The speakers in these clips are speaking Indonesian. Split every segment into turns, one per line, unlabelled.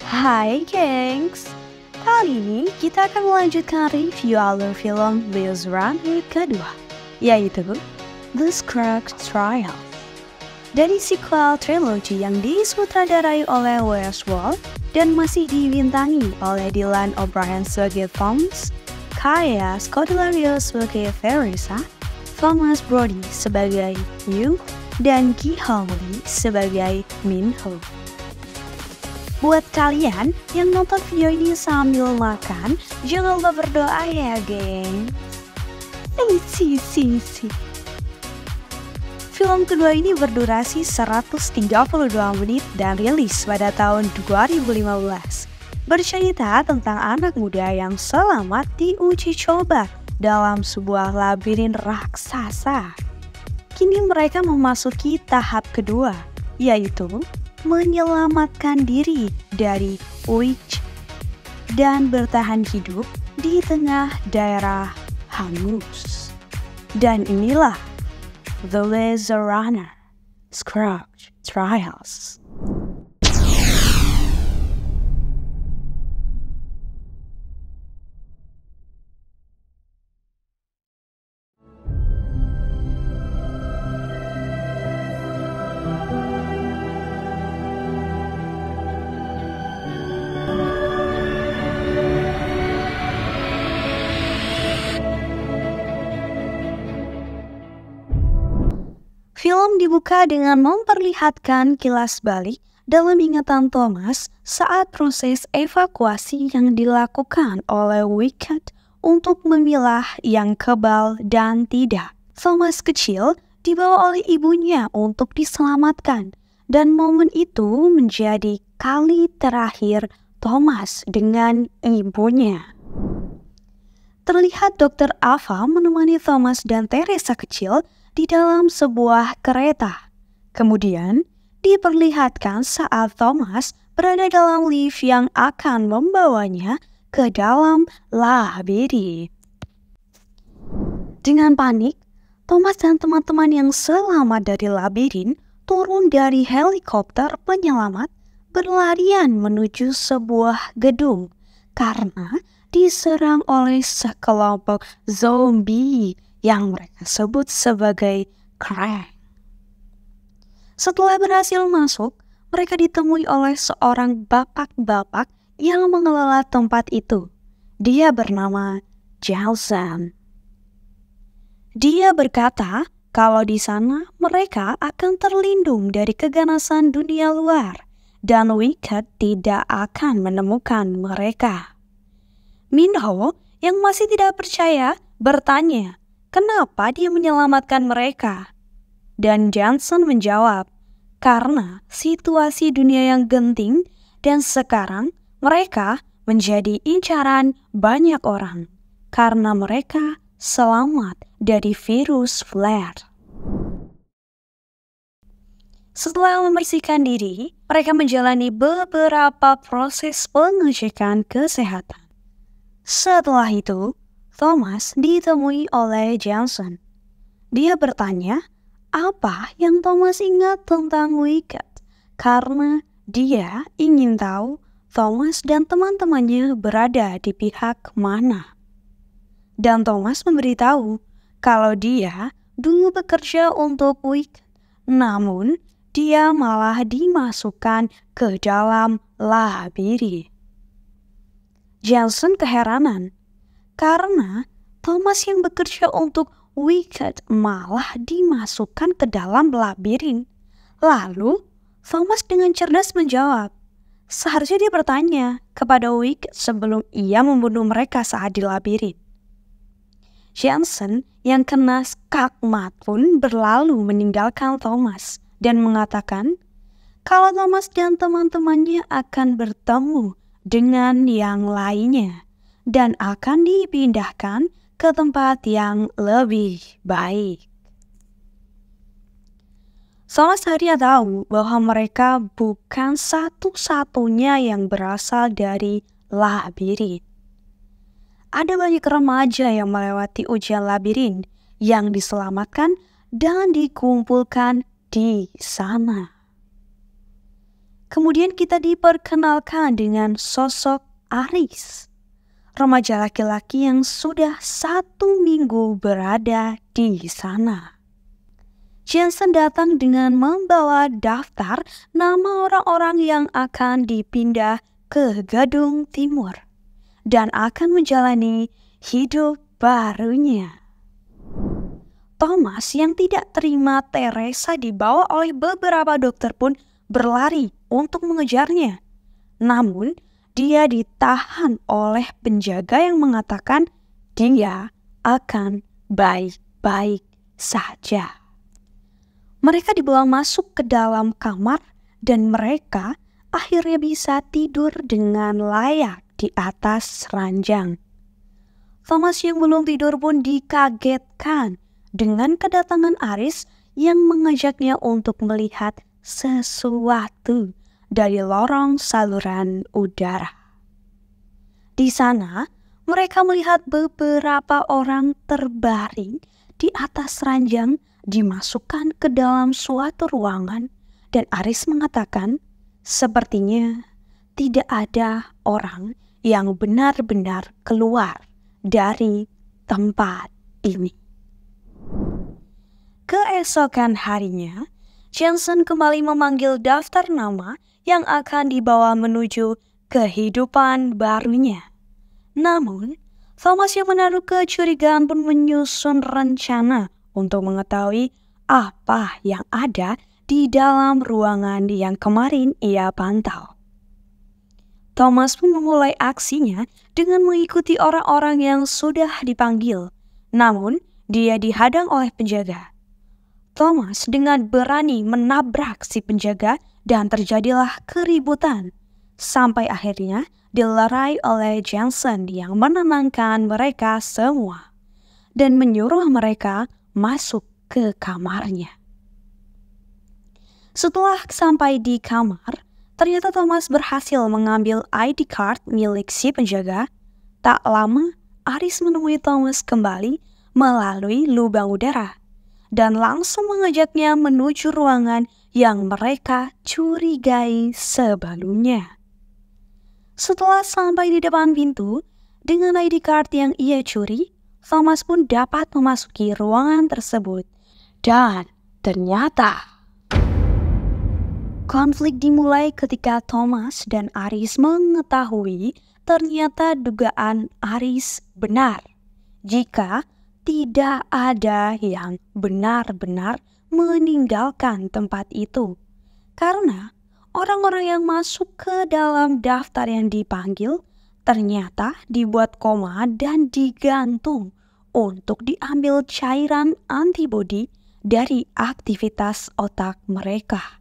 Hai gengs, kali ini kita akan melanjutkan review alur film Maze Runner kedua, yaitu The Scruggs Trial. Dari sequel trilogi yang disutradarai oleh Wes Wall dan masih dibintangi oleh Dylan O'Brien sebagai Thomas, Kaya Scodelario sebagai Veresa, Thomas Brody sebagai Hugh, dan Ki Hong Lee sebagai Min-ho. Buat kalian yang nonton video ini sambil makan, jangan lupa berdoa ya, geng. Film kedua ini berdurasi 132 menit dan rilis pada tahun 2015. Bercerita tentang anak muda yang selamat diuji coba dalam sebuah labirin raksasa. Kini mereka memasuki tahap kedua, yaitu menyelamatkan diri dari witch dan bertahan hidup di tengah daerah hangus. Dan inilah The Maze Runner Scruggs Trials. Film dibuka dengan memperlihatkan kilas balik dalam ingatan Thomas saat proses evakuasi yang dilakukan oleh Wicked untuk memilah yang kebal dan tidak. Thomas kecil dibawa oleh ibunya untuk diselamatkan, dan momen itu menjadi kali terakhir Thomas dengan ibunya. Terlihat Dr. Ava menemani Thomas dan Teresa kecil di dalam sebuah kereta. Kemudian diperlihatkan saat Thomas berada dalam lift yang akan membawanya ke dalam labirin. Dengan panik, Thomas dan teman-teman yang selamat dari labirin turun dari helikopter penyelamat berlarian menuju sebuah gedung karena diserang oleh sekelompok zombie yang mereka sebut sebagai Krang. Setelah berhasil masuk, mereka ditemui oleh seorang bapak-bapak yang mengelola tempat itu. Dia bernama Jason. Dia berkata kalau di sana mereka akan terlindung dari keganasan dunia luar dan Wicked tidak akan menemukan mereka. Min-ho yang masih tidak percaya bertanya, kenapa dia menyelamatkan mereka? Dan Johnson menjawab, karena situasi dunia yang genting dan sekarang mereka menjadi incaran banyak orang karena mereka selamat dari virus flare. Setelah membersihkan diri, mereka menjalani beberapa proses pengecekan kesehatan. Setelah itu, Thomas ditemui oleh Johnson. Dia bertanya apa yang Thomas ingat tentang Wicked karena dia ingin tahu Thomas dan teman-temannya berada di pihak mana. Dan Thomas memberitahu kalau dia dulu bekerja untuk Wicked, namun dia malah dimasukkan ke dalam labirin. Johnson keheranan karena Thomas yang bekerja untuk Wicked malah dimasukkan ke dalam labirin. Lalu Thomas dengan cerdas menjawab, seharusnya dia bertanya kepada Wicked sebelum ia membunuh mereka saat di labirin. Johnson yang kena skakmat pun berlalu meninggalkan Thomas dan mengatakan kalau Thomas dan teman-temannya akan bertemu dengan yang lainnya dan akan dipindahkan ke tempat yang lebih baik. Thomas hanya tahu bahwa mereka bukan satu-satunya yang berasal dari labirin. Ada banyak remaja yang melewati ujian labirin yang diselamatkan dan dikumpulkan di sana. Kemudian kita diperkenalkan dengan sosok Aris, remaja laki-laki yang sudah 1 minggu berada di sana. Jensen datang dengan membawa daftar nama orang-orang yang akan dipindah ke Gadung Timur dan akan menjalani hidup barunya. Thomas yang tidak terima Teresa dibawa oleh beberapa dokter pun berlari untuk mengejarnya. Namun, dia ditahan oleh penjaga yang mengatakan dia akan baik-baik saja. Mereka dibawa masuk ke dalam kamar dan mereka akhirnya bisa tidur dengan layak di atas ranjang. Thomas yang belum tidur pun dikagetkan dengan kedatangan Aris yang mengajaknya untuk melihat sesuatu dari lorong saluran udara. Di sana, mereka melihat beberapa orang terbaring di atas ranjang dimasukkan ke dalam suatu ruangan dan Aris mengatakan, sepertinya tidak ada orang yang benar-benar keluar dari tempat ini. Keesokan harinya, Jensen kembali memanggil daftar nama yang akan dibawa menuju kehidupan barunya. Namun, Thomas yang menaruh kecurigaan pun menyusun rencana untuk mengetahui apa yang ada di dalam ruangan yang kemarin ia pantau. Thomas pun memulai aksinya dengan mengikuti orang-orang yang sudah dipanggil. Namun, dia dihadang oleh penjaga. Thomas dengan berani menabrak si penjaga dan terjadilah keributan. Sampai akhirnya dilerai oleh Jensen yang menenangkan mereka semua dan menyuruh mereka masuk ke kamarnya. Setelah sampai di kamar, ternyata Thomas berhasil mengambil ID card milik si penjaga. Tak lama, Aris menemui Thomas kembali melalui lubang udara dan langsung mengajaknya menuju ruangan yang mereka curigai sebelumnya. Setelah sampai di depan pintu, dengan ID card yang ia curi, Thomas pun dapat memasuki ruangan tersebut. Dan ternyata konflik dimulai ketika Thomas dan Aris mengetahui ternyata dugaan Aris benar. Jika tidak ada yang benar-benar meninggalkan tempat itu. Karena orang-orang yang masuk ke dalam daftar yang dipanggil ternyata dibuat koma dan digantung untuk diambil cairan antibodi dari aktivitas otak mereka.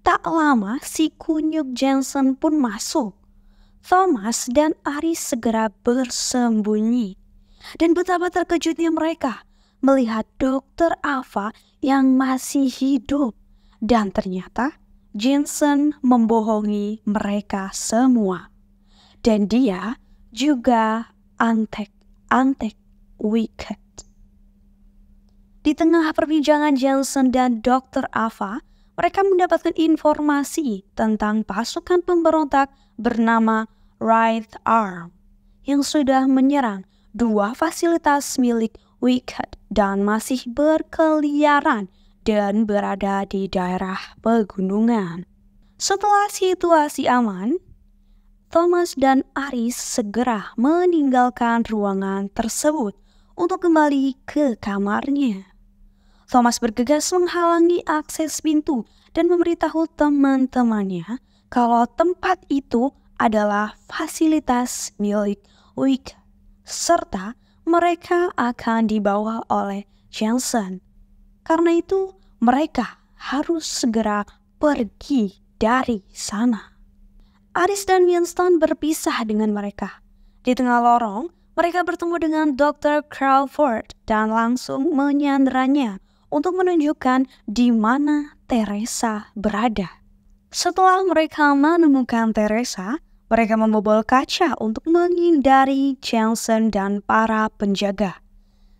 Tak lama si kunyuk Jensen pun masuk. Thomas dan Aris segera bersembunyi. Dan betapa terkejutnya mereka melihat Dr. Ava yang masih hidup. Dan ternyata Jensen membohongi mereka semua. Dan dia juga antek wicked. Di tengah perbincangan Jensen dan Dr. Ava, mereka mendapatkan informasi tentang pasukan pemberontak bernama Right Arm yang sudah menyerang 2 fasilitas milik Wicked dan masih berkeliaran dan berada di daerah pegunungan. Setelah situasi aman, Thomas dan Aris segera meninggalkan ruangan tersebut untuk kembali ke kamarnya. Thomas bergegas menghalangi akses pintu dan memberitahu teman-temannya kalau tempat itu adalah fasilitas milik Wicked, serta mereka akan dibawa oleh Jensen. Karena itu, mereka harus segera pergi dari sana. Aris dan Winston berpisah dengan mereka. Di tengah lorong, mereka bertemu dengan Dr. Crawford dan langsung menyanderanya untuk menunjukkan di mana Teresa berada. Setelah mereka menemukan Teresa, mereka membobol kaca untuk menghindari Jensen dan para penjaga.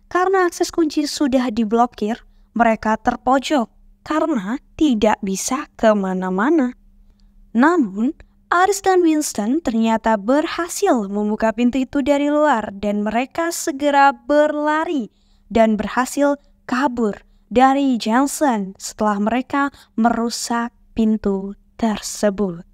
Karena akses kunci sudah diblokir, mereka terpojok karena tidak bisa kemana-mana. Namun, Aris dan Winston ternyata berhasil membuka pintu itu dari luar dan mereka segera berlari dan berhasil kabur dari Johnson setelah mereka merusak pintu tersebut.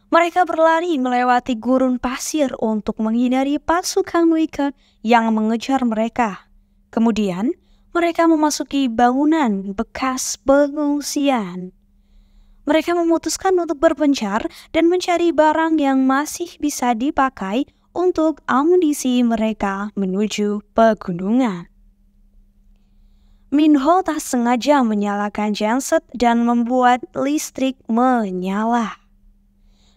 Mereka berlari melewati gurun pasir untuk menghindari pasukan Wicked yang mengejar mereka. Kemudian, mereka memasuki bangunan bekas pengungsian. Mereka memutuskan untuk berpencar dan mencari barang yang masih bisa dipakai untuk amunisi mereka menuju pegunungan. Minho tak sengaja menyalakan genset dan membuat listrik menyala.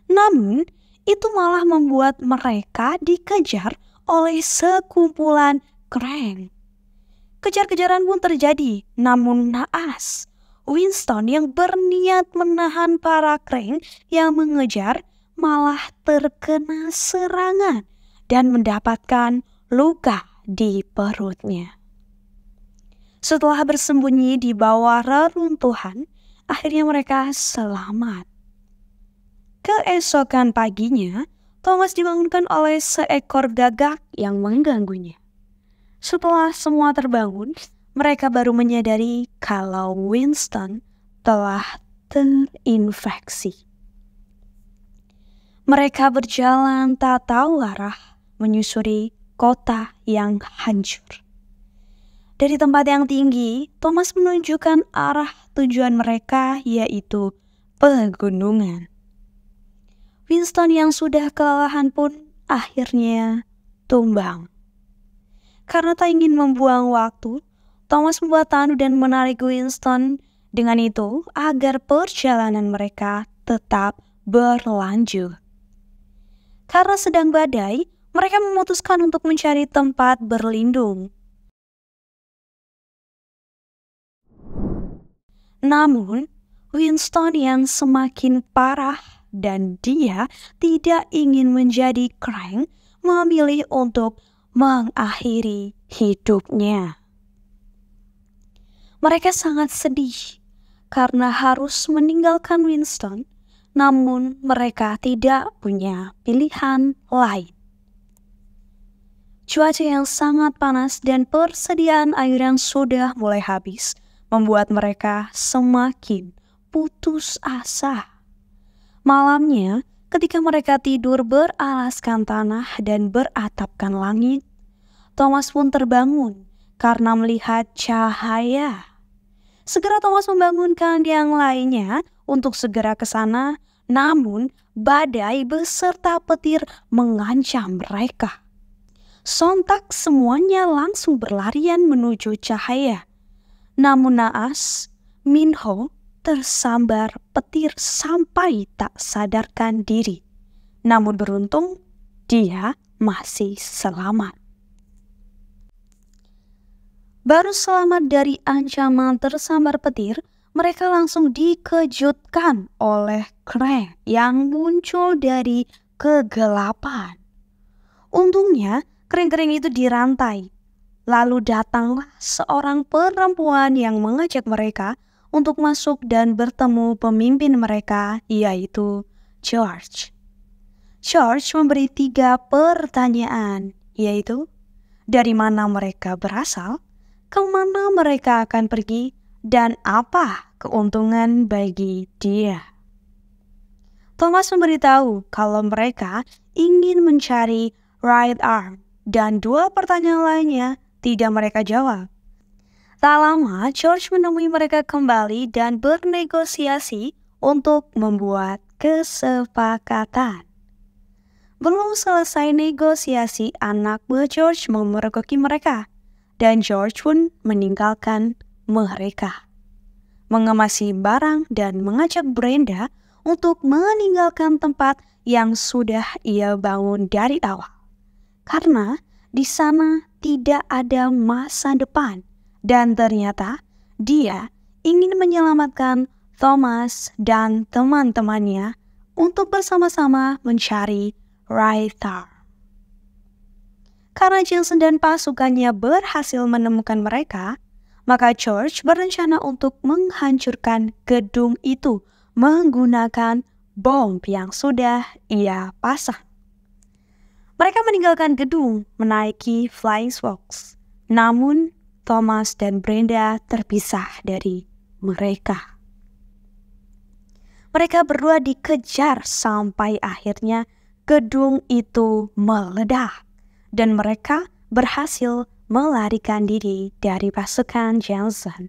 Namun, itu malah membuat mereka dikejar oleh sekumpulan Krang. Kejar-kejaran pun terjadi, namun naas. Winston yang berniat menahan para Krang yang mengejar malah terkena serangan dan mendapatkan luka di perutnya. Setelah bersembunyi di bawah reruntuhan, akhirnya mereka selamat. Keesokan paginya, Thomas dibangunkan oleh seekor gagak yang mengganggunya. Setelah semua terbangun, mereka baru menyadari kalau Winston telah terinfeksi. Mereka berjalan tak tahu arah, menyusuri kota yang hancur. Dari tempat yang tinggi, Thomas menunjukkan arah tujuan mereka, yaitu pegunungan. Winston yang sudah kelelahan pun akhirnya tumbang. Karena tak ingin membuang waktu, Thomas membuat tandu dan menarik Winston dengan itu agar perjalanan mereka tetap berlanjut. Karena sedang badai, mereka memutuskan untuk mencari tempat berlindung. Namun, Winston yang semakin parah dan dia tidak ingin menjadi Krang memilih untuk mengakhiri hidupnya. Mereka sangat sedih karena harus meninggalkan Winston, namun mereka tidak punya pilihan lain. Cuaca yang sangat panas dan persediaan air yang sudah mulai habis membuat mereka semakin putus asa. Malamnya, ketika mereka tidur beralaskan tanah dan beratapkan langit, Thomas pun terbangun karena melihat cahaya. Segera Thomas membangunkan yang lainnya untuk segera ke sana, namun badai beserta petir mengancam mereka. Sontak semuanya langsung berlarian menuju cahaya. Namun naas, Minho tersambar petir sampai tak sadarkan diri. Namun beruntung, dia masih selamat. Baru selamat dari ancaman tersambar petir, mereka langsung dikejutkan oleh Krang yang muncul dari kegelapan. Untungnya, kering-kering itu dirantai. Lalu datanglah seorang perempuan yang mengajak mereka untuk masuk dan bertemu pemimpin mereka, yaitu George. George memberi 3 pertanyaan, yaitu dari mana mereka berasal, kemana mereka akan pergi, dan apa keuntungan bagi dia. Thomas memberitahu kalau mereka ingin mencari right arm, dan 2 pertanyaan lainnya tidak mereka jawab. Tak lama, George menemui mereka kembali dan bernegosiasi untuk membuat kesepakatan. Belum selesai negosiasi, anak buah George memergoki mereka, dan George pun meninggalkan mereka, mengemasi barang dan mengajak Brenda untuk meninggalkan tempat yang sudah ia bangun dari awal. Karena di sana tidak ada masa depan. Dan ternyata dia ingin menyelamatkan Thomas dan teman-temannya untuk bersama-sama mencari Rythar. Karena Johnson dan pasukannya berhasil menemukan mereka, maka George berencana untuk menghancurkan gedung itu menggunakan bom yang sudah ia pasang. Mereka meninggalkan gedung menaiki Flying Fox. Namun Thomas dan Brenda terpisah dari mereka. Mereka berdua dikejar sampai akhirnya gedung itu meledak dan mereka berhasil melarikan diri dari pasukan Johnson.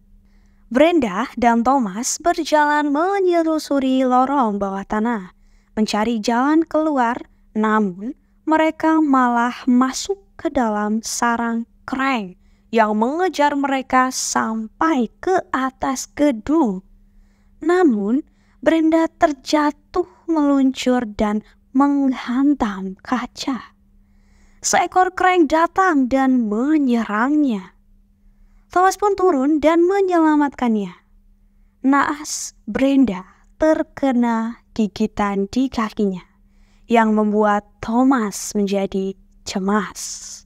Brenda dan Thomas berjalan menyelusuri lorong bawah tanah, mencari jalan keluar, namun mereka malah masuk ke dalam sarang Krang yang mengejar mereka sampai ke atas gedung. Namun, Brenda terjatuh meluncur dan menghantam kaca. Seekor Krang datang dan menyerangnya. Thomas pun turun dan menyelamatkannya. Naas Brenda terkena gigitan di kakinya yang membuat Thomas menjadi cemas.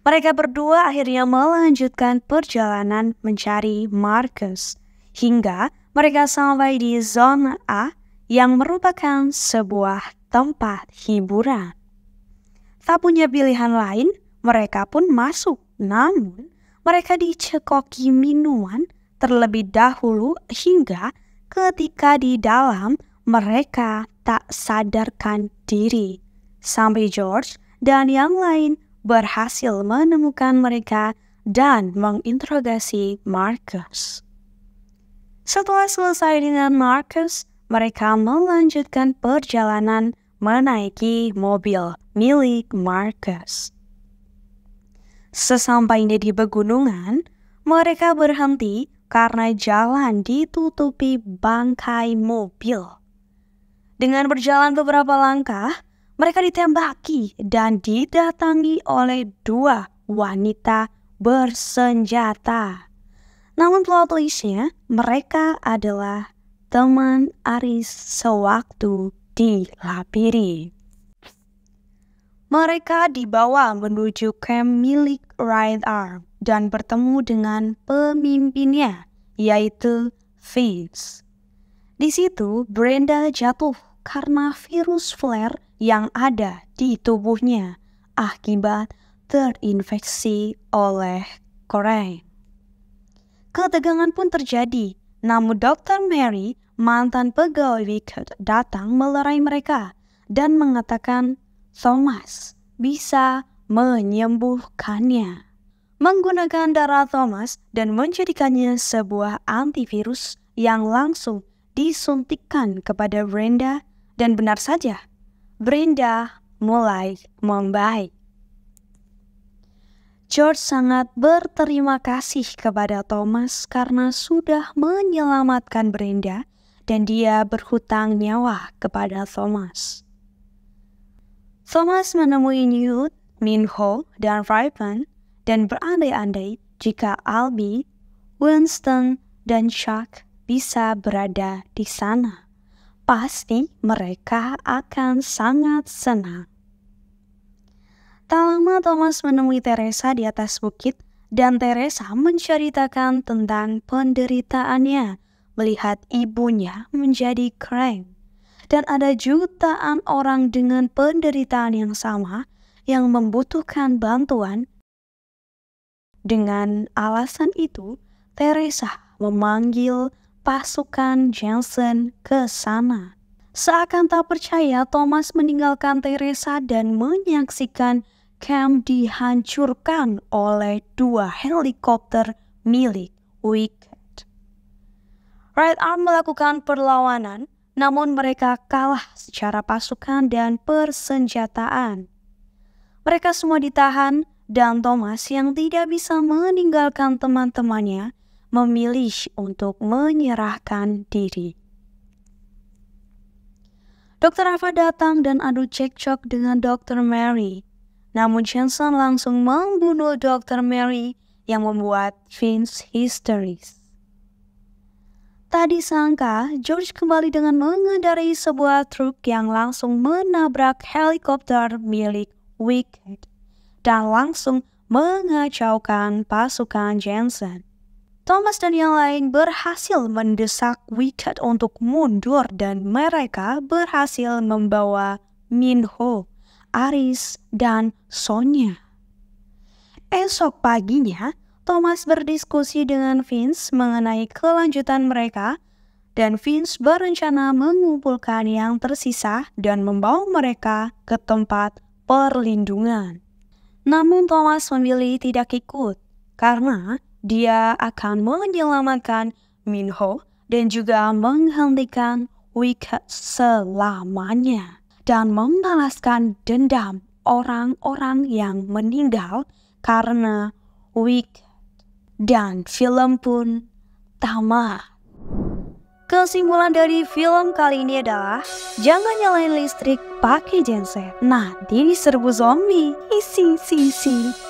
Mereka berdua akhirnya melanjutkan perjalanan mencari Marcus hingga mereka sampai di zona A yang merupakan sebuah tempat hiburan. Tak punya pilihan lain, mereka pun masuk. Namun, mereka dicekoki minuman terlebih dahulu hingga ketika di dalam mereka tak sadarkan diri. Sampai George dan yang lain berhasil menemukan mereka dan menginterogasi Marcus. Setelah selesai dengan Marcus, mereka melanjutkan perjalanan menaiki mobil milik Marcus. Sesampainya di pegunungan, mereka berhenti karena jalan ditutupi bangkai mobil. Dengan berjalan beberapa langkah, mereka ditembaki dan didatangi oleh 2 wanita bersenjata. Namun plot twist-nya, mereka adalah teman Aris sewaktu di Labiri. Mereka dibawa menuju camp milik Right Arm dan bertemu dengan pemimpinnya, yaitu Vince. Di situ, Brenda jatuh karena virus flare yang ada di tubuhnya akibat terinfeksi oleh Krang. Ketegangan pun terjadi, namun Dr. Mary, mantan pegawai Wicked, datang melerai mereka dan mengatakan Thomas bisa menyembuhkannya. Menggunakan darah Thomas dan menjadikannya sebuah antivirus yang langsung disuntikkan kepada Brenda, dan benar saja, Brenda mulai membaik. George sangat berterima kasih kepada Thomas karena sudah menyelamatkan Brenda dan dia berhutang nyawa kepada Thomas. Thomas menemui Newt, Minho, dan Raven dan berandai-andai jika Albie, Winston, dan Chuck bisa berada di sana. Pasti mereka akan sangat senang. Tak lama Thomas menemui Teresa di atas bukit dan Teresa menceritakan tentang penderitaannya melihat ibunya menjadi Krang. Dan ada jutaan orang dengan penderitaan yang sama yang membutuhkan bantuan. Dengan alasan itu, Teresa memanggil pasukan Johnson ke sana. Seakan tak percaya, Thomas meninggalkan Teresa dan menyaksikan camp dihancurkan oleh 2 helikopter milik Wicked. Right Arm melakukan perlawanan, namun mereka kalah secara pasukan dan persenjataan. Mereka semua ditahan dan Thomas yang tidak bisa meninggalkan teman-temannya memilih untuk menyerahkan diri. Dr. Ava datang dan adu cekcok dengan Dr. Mary. Namun Johnson langsung membunuh Dr. Mary yang membuat Vince histeris. Tak disangka, George kembali dengan mengendarai sebuah truk yang langsung menabrak helikopter milik Wicked dan langsung mengacaukan pasukan Johnson. Thomas dan yang lain berhasil mendesak Wicked untuk mundur dan mereka berhasil membawa Minho, Aris, dan Sonya. Esok paginya, Thomas berdiskusi dengan Vince mengenai kelanjutan mereka dan Vince berencana mengumpulkan yang tersisa dan membawa mereka ke tempat perlindungan. Namun Thomas memilih tidak ikut karena dia akan menyelamatkan Minho dan juga menghentikan Wicked selamanya dan membalaskan dendam orang-orang yang meninggal karena Wicked. Dan film pun tamat. Kesimpulan dari film kali ini adalah jangan nyalain listrik pakai genset, nanti diserbu zombie. Isi.